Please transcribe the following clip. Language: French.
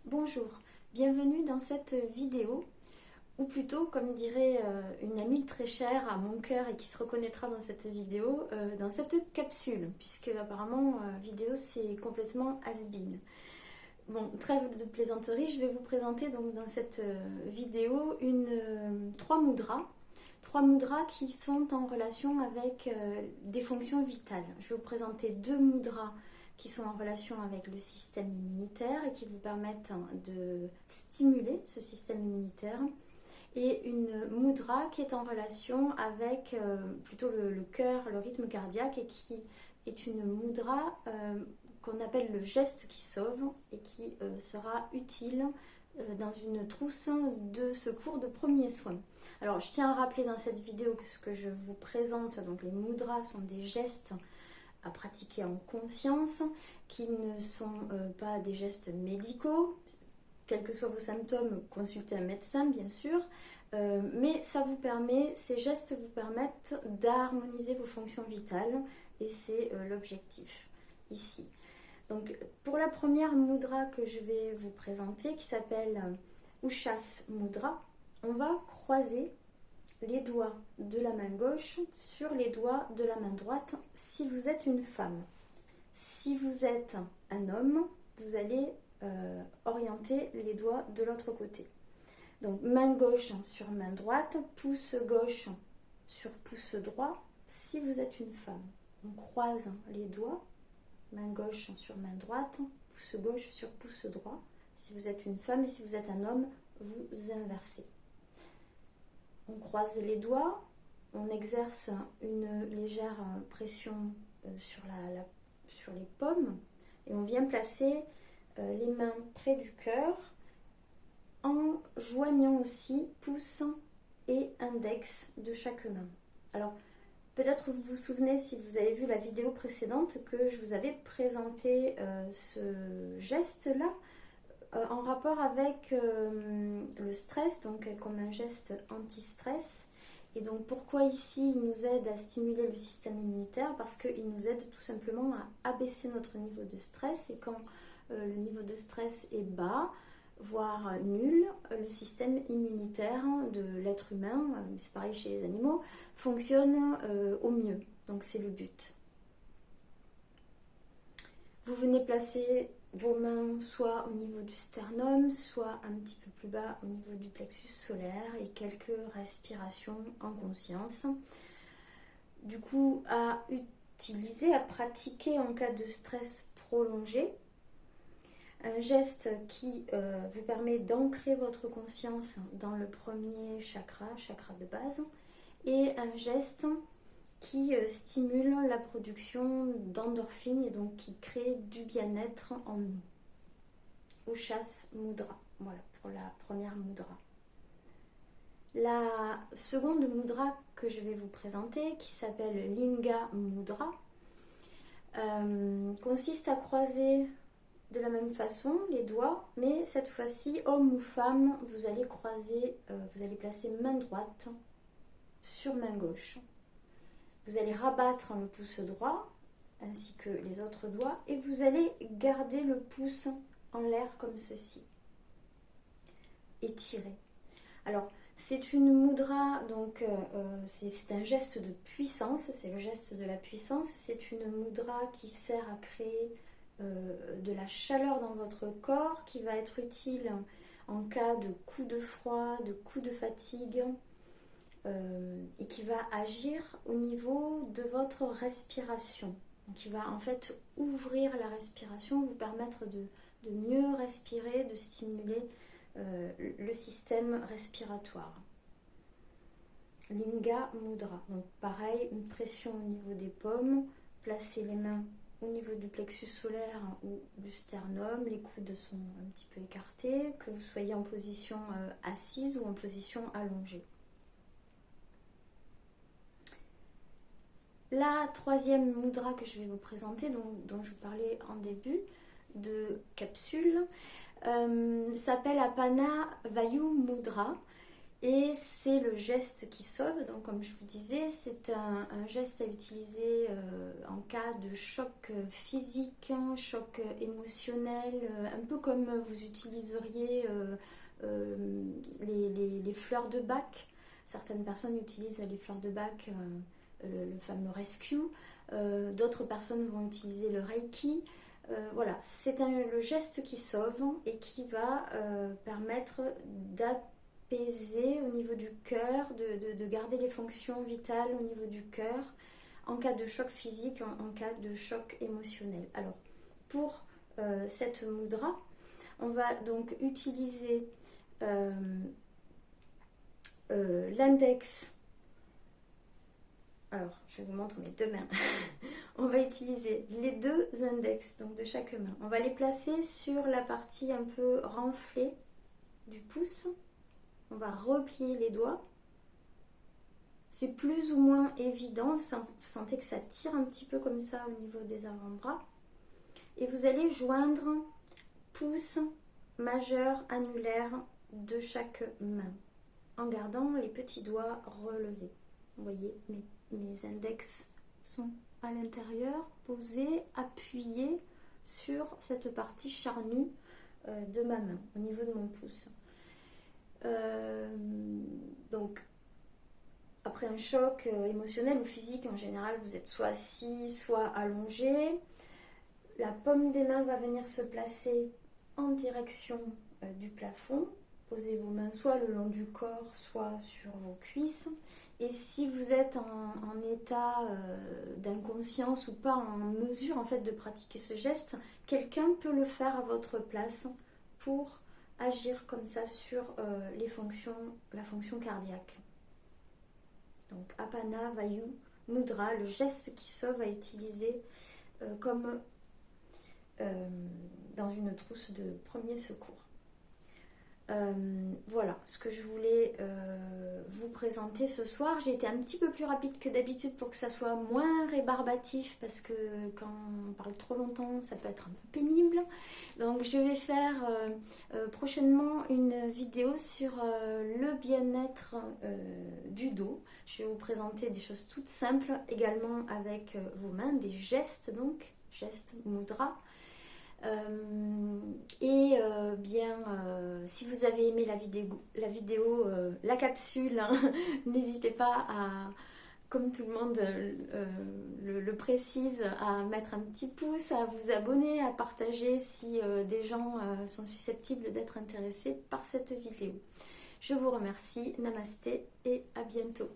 Bonjour, bienvenue dans cette vidéo, ou plutôt, comme dirait une amie très chère à mon cœur et qui se reconnaîtra dans cette vidéo, dans cette capsule, puisque apparemment vidéo c'est complètement has-been. Bon, trêve de plaisanterie, je vais vous présenter donc dans cette vidéo trois mudras qui sont en relation avec des fonctions vitales. Je vais vous présenter deux mudras qui sont en relation avec le système immunitaire et qui vous permettent de stimuler ce système immunitaire, et une mudra qui est en relation avec plutôt le cœur, le rythme cardiaque, et qui est une mudra qu'on appelle le geste qui sauve et qui sera utile dans une trousse de secours de premiers soins. Alors je tiens à rappeler dans cette vidéo que ce que je vous présente, donc les mudras, sont des gestes à pratiquer en conscience, qui ne sont pas des gestes médicaux. Quels que soient vos symptômes, consultez un médecin bien sûr, mais ces gestes vous permettent d'harmoniser vos fonctions vitales, et c'est l'objectif ici. Donc pour la première mudra que je vais vous présenter, qui s'appelle Ushas Mudra, on va croiser les doigts de la main gauche sur les doigts de la main droite si vous êtes une femme. Si vous êtes un homme, vous allez orienter les doigts de l'autre côté. Donc main gauche sur main droite, pouce gauche sur pouce droit si vous êtes une femme. On croise les doigts, main gauche sur main droite, pouce gauche sur pouce droit si vous êtes une femme, et si vous êtes un homme, vous inversez. On croise les doigts, on exerce une légère pression sur les paumes, et on vient placer les mains près du cœur en joignant aussi pouce et index de chaque main. Alors, peut-être vous vous souvenez, si vous avez vu la vidéo précédente, que je vous avais présenté ce geste-là en rapport avec le stress, donc comme un geste anti-stress. Et donc pourquoi ici il nous aide à stimuler le système immunitaire? Parce qu'il nous aide tout simplement à abaisser notre niveau de stress, et quand le niveau de stress est bas, voire nul, le système immunitaire de l'être humain, c'est pareil chez les animaux, fonctionne au mieux. Donc c'est le but. Vous venez placer vos mains soit au niveau du sternum, soit un petit peu plus bas au niveau du plexus solaire, et quelques respirations en conscience. Du coup, à utiliser, à pratiquer en cas de stress prolongé. Un geste qui vous permet d'ancrer votre conscience dans le premier chakra de base, et un geste qui stimule la production d'endorphines et donc qui crée du bien-être en nous. Ushas Mudra, voilà pour la première mudra. La seconde mudra que je vais vous présenter, qui s'appelle Linga Mudra, consiste à croiser de la même façon les doigts, mais cette fois-ci, homme ou femme, vous allez placer main droite sur main gauche. Vous allez rabattre le pouce droit ainsi que les autres doigts, et vous allez garder le pouce en l'air comme ceci. Étirer. Alors, c'est une mudra, donc c'est un geste de puissance, c'est le geste de la puissance. C'est une mudra qui sert à créer de la chaleur dans votre corps, qui va être utile en cas de coup de froid, de coup de fatigue, et qui va agir au niveau de votre respiration. Donc, qui va en fait ouvrir la respiration, vous permettre de mieux respirer, de stimuler le système respiratoire. Linga Mudra. Donc pareil, une pression au niveau des paumes, placez les mains au niveau du plexus solaire ou du sternum, les coudes sont un petit peu écartés, que vous soyez en position assise ou en position allongée. La troisième mudra que je vais vous présenter, dont je vous parlais en début de capsule, s'appelle Apana Vayu Mudra, Et c'est le geste qui sauve. Donc comme je vous disais, c'est un geste à utiliser en cas de choc physique, choc émotionnel, un peu comme vous utiliseriez les fleurs de Bach. Certaines personnes utilisent les fleurs de Bach, le fameux rescue. D'autres personnes vont utiliser le Reiki. Voilà, c'est le geste qui sauve et qui va permettre d'apaiser au niveau du cœur, de garder les fonctions vitales au niveau du cœur en cas de choc physique, en cas de choc émotionnel. Alors, pour cette mudra, on va donc utiliser l'index. Alors, je vous montre mes deux mains. On va utiliser les deux index donc de chaque main. On va les placer sur la partie un peu renflée du pouce. On va replier les doigts. C'est plus ou moins évident. Vous sentez que ça tire un petit peu comme ça au niveau des avant-bras. Et vous allez joindre pouce majeur, annulaire de chaque main en gardant les petits doigts relevés. Vous voyez, mes index sont à l'intérieur, posés, appuyés sur cette partie charnue de ma main, au niveau de mon pouce. Donc, après un choc émotionnel ou physique, en général, vous êtes soit assis, soit allongé. La paume des mains va venir se placer en direction du plafond. Posez vos mains soit le long du corps, soit sur vos cuisses. Et si vous êtes en état d'inconscience ou pas en mesure en fait de pratiquer ce geste, quelqu'un peut le faire à votre place pour agir comme ça sur la fonction cardiaque. Donc Apana Vayu Mudra, le geste qui sauve à utiliser comme dans une trousse de premier secours. Voilà ce que je voulais vous présenter ce soir. J'ai été un petit peu plus rapide que d'habitude pour que ça soit moins rébarbatif parce que quand on parle trop longtemps ça peut être un peu pénible. Donc je vais faire prochainement une vidéo sur le bien-être du dos. Je vais vous présenter des choses toutes simples également avec vos mains, des gestes donc, gestes mudra. Si vous avez aimé la capsule, hein, n'hésitez pas à, comme tout le monde le précise, à mettre un petit pouce, à vous abonner, à partager si des gens sont susceptibles d'être intéressés par cette vidéo. Je vous remercie, namasté et à bientôt.